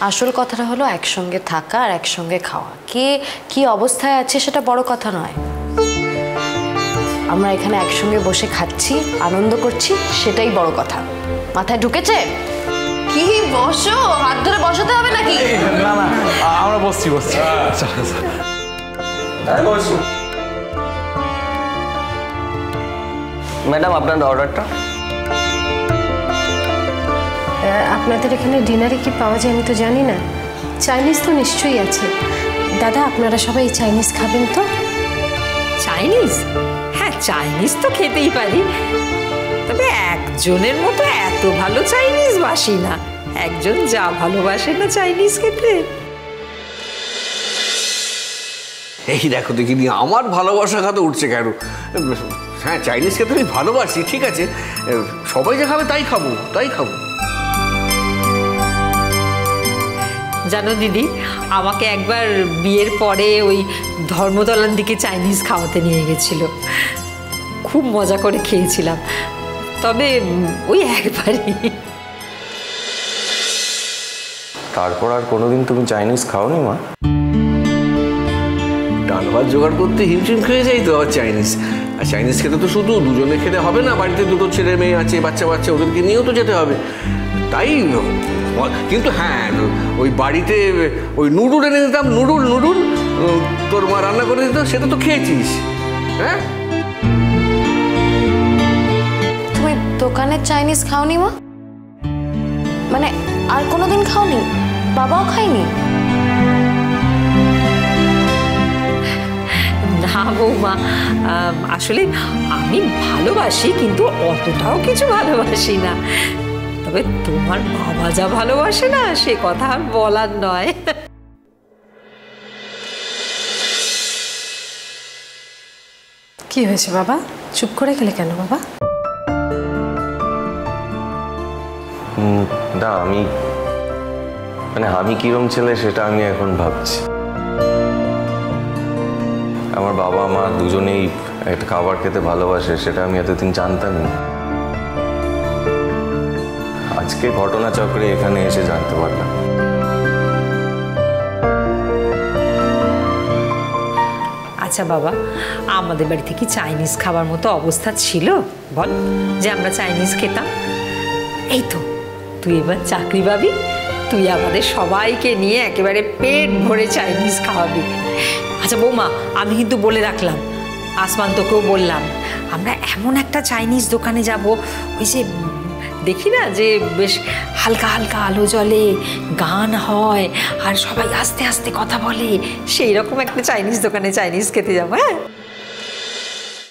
আসল কথাটা হলো একসঙ্গে থাকা আর একসঙ্গে খাওয়া। কে কি অবস্থায় আছে সেটা বড় কথা নয়, আমরা এখানে একসঙ্গে বসে খাচ্ছি, আনন্দ করছি, সেটাই বড় কথা। মাথায় ঢুকেছে? কি বসো, হাত ধরে বসাতে হবে নাকি? না না, আমরা বসছি। ম্যাডাম, আপনার অর্ডারটা। আপনাদের এখানে ডিনারে কি পাওয়া যায় আমি তো জানি না। চাইনিজ তো নিশ্চয়ই আছে। দাদা, আপনারা সবাই চাইনিজ খাবেন তো? চাইনিজ? হ্যাঁ, চাইনিজ তো খেতেই পারি, তবে একজনের মতো এত ভালো চাইনিজ বাসি না। একজন যা ভালোবাসে না চাইনিজ খেতে। এই দেখো দেখিনি, আমার ভালোবাসা খাতে উঠছে কেন? হ্যাঁ, চাইনিজ খেতে আমি ভালোবাসি, ঠিক আছে, সবাই যা খাবে তাই খাবো। জানো দিদি, আমাকে একবার বিয়ের পরে ওই ধর্মতলার দিকে চাইনিজ খাওয়াতে নিয়ে গেছিল, খুব মজা করে খেয়েছিলাম, তবে ওই একবারই। তারপর আর কোনোদিন তুমি চাইনিজ খাওনি মা? ডাল ভাত জোগাড় করতে হিমশিম খেয়ে যাই তো আবার চাইনিজ। আর চাইনিজ খেতে তো শুধু দুজনে খেতে হবে না, বাড়িতে দুটো ছেলে মেয়ে আছে, বাচ্চা ওদেরকে নিয়েও তো যেতে হবে। তাই কিন্তু হ্যাঁ, ওই বাড়িতে ওই নুডুল এনে দিতাম, নুডুল তোর মা রান্না করে দিত, সেটা তো খেয়েছিস। হ্যাঁ, তুমি দোকানের চাইনিজ খাওনি মা? মানে আর কোনোদিন খাওনি? বাবাও খায়নি? না বৌমা, আসলে আমি ভালোবাসি, কিন্তু অতটাও কিছু ভালোবাসি না। তবে তোমার বাবা যা ভালোবাসে না, সে কথা আর বলার নয়। কি হয়েছে বাবা, চুপ করে গেলে কেন বাবা? না, আমি কিরম ছেলে সেটা আমি এখন ভাবছি। আমার বাবা মা দুজনেই একটা খাবার খেতে ভালোবাসে, সেটা আমি এতদিন জানতামই না। আজকে ঘটনাচক্রে এখানে এসে জানতে পারলাম। আচ্ছা বাবা, আমাদের বাড়িতে কি চাইনিজ খাবার মতো অবস্থা ছিল বল, যে আমরা চাইনিজ খেতাম? এই তো তুই এবার চাকরি পাবি, তুই আমাদের সবাইকে নিয়ে একেবারে পেট ভরে চাইনিজ খাওয়াবি। আচ্ছা বৌমা, আমি কিন্তু বলে রাখলাম, আসমান তোকেও বললাম, আমরা এমন একটা চাইনিজ দোকানে যাব, ওই যে দেখি না যে বেশ হালকা হালকা আলো জ্বলে, গান হয়, আর সবাই আস্তে আস্তে কথা বলে, সেই রকম একটা চাইনিজ দোকানে চাইনিজ খেতে যাবো। হ্যাঁ